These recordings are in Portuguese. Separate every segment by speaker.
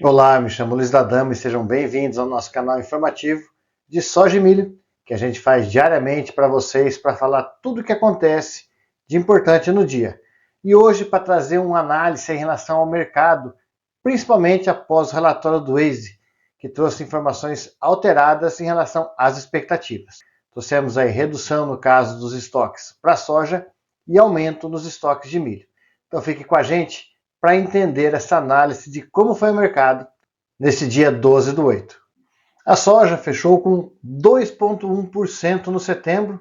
Speaker 1: Olá, me chamo Luiz da Dama e sejam bem-vindos ao nosso canal informativo de soja e milho, que a gente faz diariamente para vocês para falar tudo o que acontece de importante no dia. E hoje para trazer uma análise em relação ao mercado, principalmente após o relatório do Waze, que trouxe informações alteradas em relação às expectativas. Trouxemos aí redução no caso dos estoques para soja e aumento nos estoques de milho. Então fique com a gente para entender essa análise de como foi o mercado nesse dia 12/8. A soja fechou com 2,1% no setembro,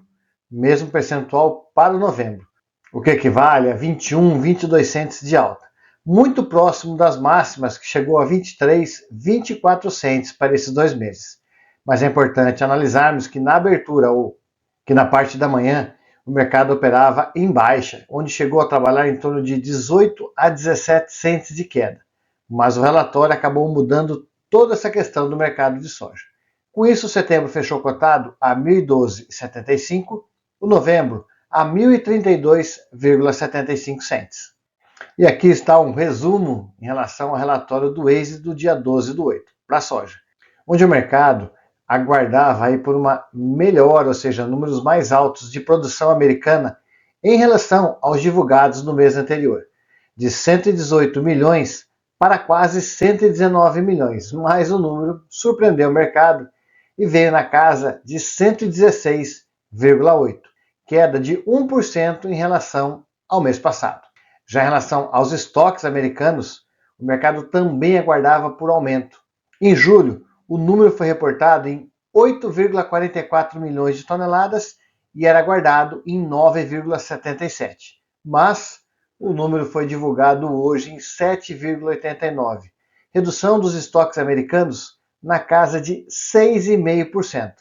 Speaker 1: mesmo percentual para o novembro, o que equivale a 21, 22 centes de alta, muito próximo das máximas que chegou a 23, 24 centes para esses 2 meses. Mas é importante analisarmos que na abertura ou que na parte da manhã o mercado operava em baixa, onde chegou a trabalhar em torno de 18 a 17 centes de queda. Mas o relatório acabou mudando toda essa questão do mercado de soja. Com isso, o setembro fechou cotado a 1.012,75, o novembro a 1.032,75 centes. E aqui está um resumo em relação ao relatório do Waze do dia 12/8 para a soja, onde o mercado aguardava aí por uma melhora, ou seja, números mais altos de produção americana em relação aos divulgados no mês anterior, de 118 milhões para quase 119 milhões, mas o número surpreendeu o mercado e veio na casa de 116,8, queda de 1% em relação ao mês passado. Já em relação aos estoques americanos, o mercado também aguardava por aumento. Em julho, o número foi reportado em 8,44 milhões de toneladas e era aguardado em 9,77. Mas o número foi divulgado hoje em 7,89, redução dos estoques americanos na casa de 6,5%.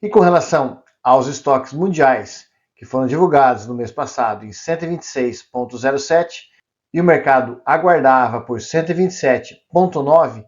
Speaker 1: E com relação aos estoques mundiais, que foram divulgados no mês passado em 126,07 e o mercado aguardava por 127,9,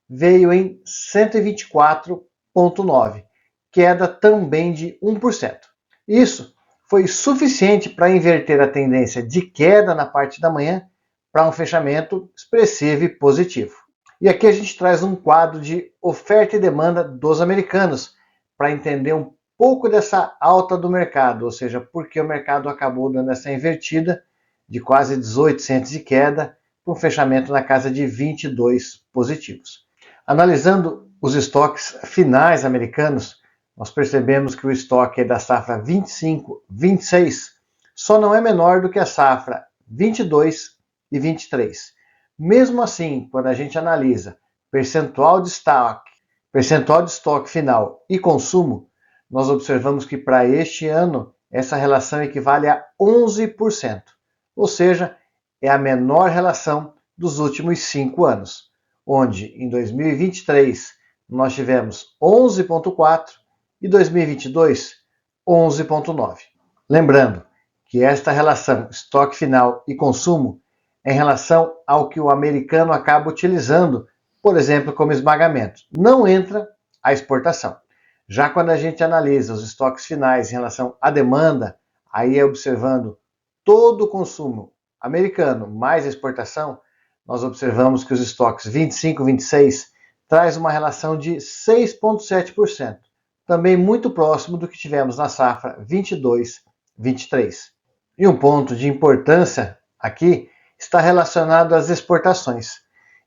Speaker 1: veio em 124,9, queda também de 1%. Isso foi suficiente para inverter a tendência de queda na parte da manhã para um fechamento expressivo e positivo. E aqui a gente traz um quadro de oferta e demanda dos americanos para entender um pouco dessa alta do mercado, ou seja, por que o mercado acabou dando essa invertida de quase 18 centes de queda para um fechamento na casa de 22 positivos. Analisando os estoques finais americanos, nós percebemos que o estoque da safra 25-26 só não é menor do que a safra 22 e 23. Mesmo assim, quando a gente analisa percentual de estoque final e consumo, nós observamos que para este ano essa relação equivale a 11%, ou seja, é a menor relação dos últimos 5 anos, onde em 2023 nós tivemos 11,4% e 2022, 11,9%. Lembrando que esta relação estoque final e consumo é em relação ao que o americano acaba utilizando, por exemplo, como esmagamento. Não entra a exportação. Já quando a gente analisa os estoques finais em relação à demanda, aí é observando todo o consumo americano mais a exportação, nós observamos que os estoques 25-26 traz uma relação de 6,7%. Também muito próximo do que tivemos na safra 22-23. E um ponto de importância aqui está relacionado às exportações.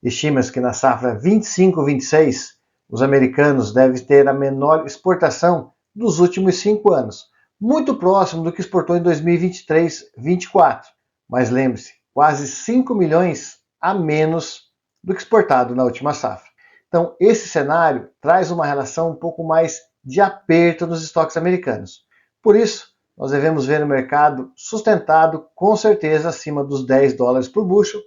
Speaker 1: Estima-se que na safra 25-26, os americanos devem ter a menor exportação dos últimos 5 anos, muito próximo do que exportou em 2023-24. Mas lembre-se, quase 5 milhões a menos do que exportado na última safra. Então, esse cenário traz uma relação um pouco mais de aperto nos estoques americanos. Por isso, nós devemos ver o mercado sustentado com certeza acima dos 10 dólares por bushel,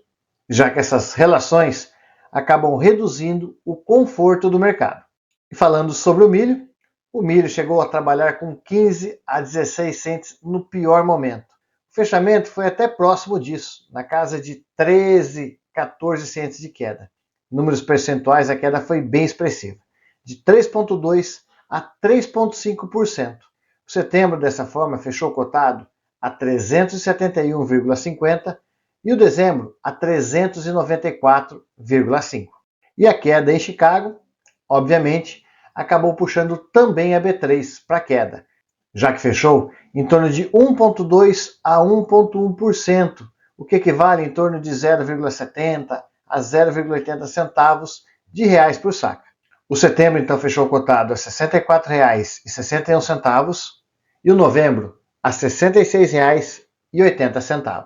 Speaker 1: já que essas relações acabam reduzindo o conforto do mercado. E falando sobre o milho chegou a trabalhar com 15 a 16 centes no pior momento. O fechamento foi até próximo disso, na casa de 13, 14 centes de queda. Em números percentuais, a queda foi bem expressiva, de 3,2% a 3,5%. O setembro, dessa forma, fechou cotado a 371,50 e o dezembro a 394,5. E a queda em Chicago, obviamente, acabou puxando também a B3 para queda, já que fechou em torno de 1,2% a 1,1%, o que equivale em torno de 0,70 a 0,80 centavos de reais por saca. O setembro, então, fechou cotado a R$ 64,61 e o novembro a R$ 66,80.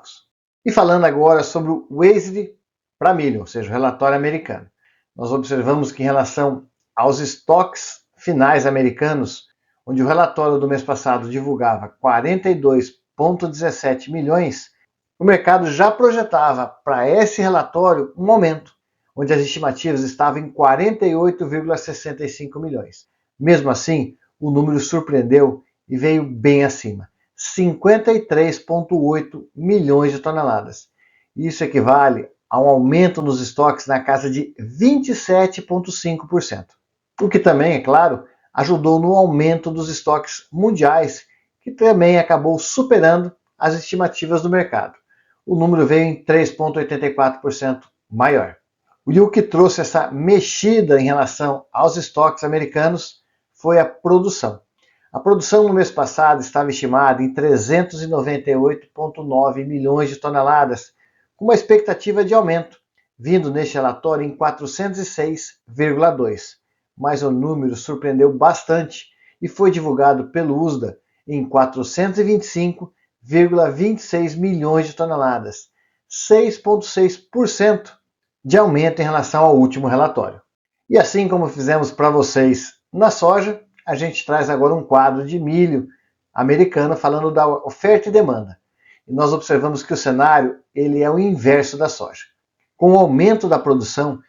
Speaker 1: E falando agora sobre o Wasted para milho, ou seja, o relatório americano. Nós observamos que em relação aos estoques finais americanos, onde o relatório do mês passado divulgava 42,17 milhões, o mercado já projetava para esse relatório um aumento, onde as estimativas estavam em 48,65 milhões. Mesmo assim, o número surpreendeu e veio bem acima, 53,8 milhões de toneladas. Isso equivale a um aumento nos estoques na casa de 27,5%. O que também, é claro, ajudou no aumento dos estoques mundiais, que também acabou superando as estimativas do mercado. O número veio em 3,84% maior. E o que trouxe essa mexida em relação aos estoques americanos foi a produção. A produção no mês passado estava estimada em 398,9 milhões de toneladas, com uma expectativa de aumento, vindo neste relatório em 406,2. Mas o número surpreendeu bastante e foi divulgado pelo USDA em 425,26 milhões de toneladas, 6,6% de aumento em relação ao último relatório. E assim como fizemos para vocês na soja, a gente traz agora um quadro de milho americano falando da oferta e demanda. E nós observamos que o cenário ele é o inverso da soja. Com o aumento da produção,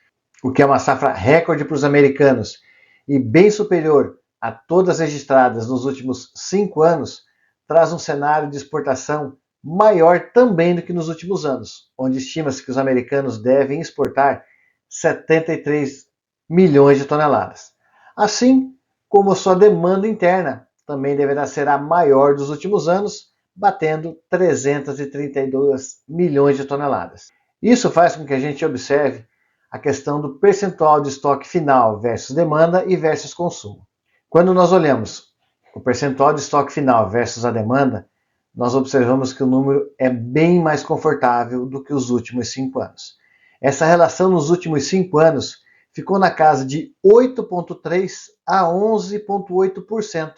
Speaker 1: o que é uma safra recorde para os americanos e bem superior a todas registradas nos últimos 5 anos, traz um cenário de exportação maior também do que nos últimos anos, onde estima-se que os americanos devem exportar 73 milhões de toneladas. Assim como sua demanda interna também deverá ser a maior dos últimos anos, batendo 332 milhões de toneladas. Isso faz com que a gente observe a questão do percentual de estoque final versus demanda e versus consumo. Quando nós olhamos o percentual de estoque final versus a demanda, nós observamos que o número é bem mais confortável do que os últimos 5 anos. Essa relação nos últimos 5 anos ficou na casa de 8,3% a 11,8%.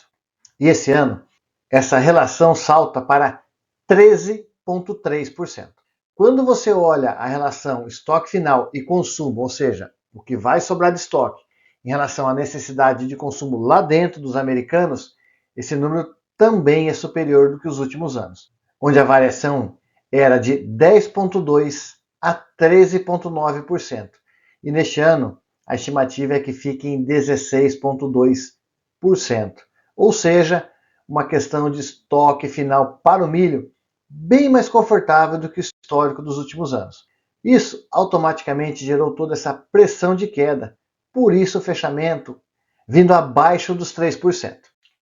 Speaker 1: E esse ano, essa relação salta para 13,3%. Quando você olha a relação estoque final e consumo, ou seja, o que vai sobrar de estoque em relação à necessidade de consumo lá dentro dos americanos, esse número também é superior do que os últimos anos, onde a variação era de 10,2% a 13,9%. E neste ano, a estimativa é que fique em 16,2%. Ou seja, uma questão de estoque final para o milho bem mais confortável do que o histórico dos últimos anos. Isso automaticamente gerou toda essa pressão de queda, por isso o fechamento vindo abaixo dos 3%.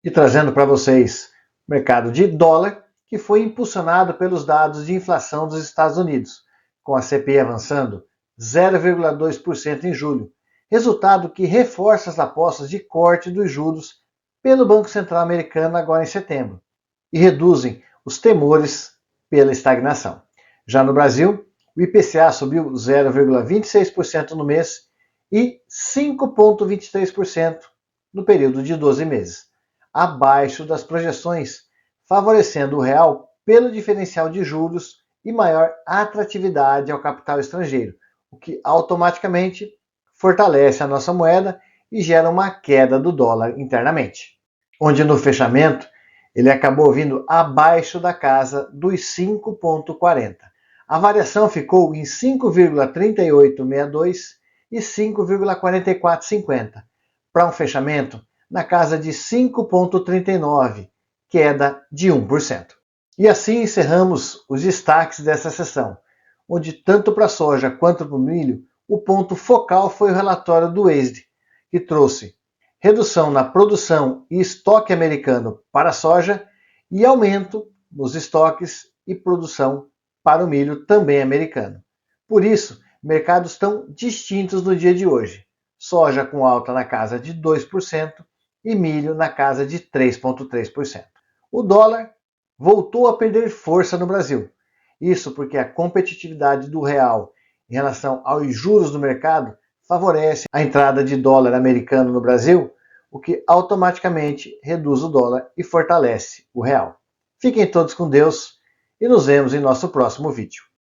Speaker 1: E trazendo para vocês o mercado de dólar, que foi impulsionado pelos dados de inflação dos Estados Unidos, com a CPI avançando 0,2% em julho, resultado que reforça as apostas de corte dos juros pelo Banco Central americano agora em setembro, e reduzem os temores pela estagnação. Já no Brasil, o IPCA subiu 0,26% no mês e 5,23% no período de 12 meses, abaixo das projeções, favorecendo o real pelo diferencial de juros e maior atratividade ao capital estrangeiro, o que automaticamente fortalece a nossa moeda e gera uma queda do dólar internamente, onde no fechamento ele acabou vindo abaixo da casa dos 5,40. A variação ficou em 5,3862 e 5,4450, para um fechamento na casa de 5,39, queda de 1%. E assim encerramos os destaques dessa sessão, onde tanto para a soja quanto para o milho, o ponto focal foi o relatório do Wasted, que trouxe redução na produção e estoque americano para a soja e aumento nos estoques e produção para o milho também americano. Por isso, mercados estão distintos no dia de hoje. Soja com alta na casa de 2% e milho na casa de 3,3%. O dólar voltou a perder força no Brasil. Isso porque a competitividade do real em relação aos juros do mercado favorece a entrada de dólar americano no Brasil, o que automaticamente reduz o dólar e fortalece o real. Fiquem todos com Deus e nos vemos em nosso próximo vídeo.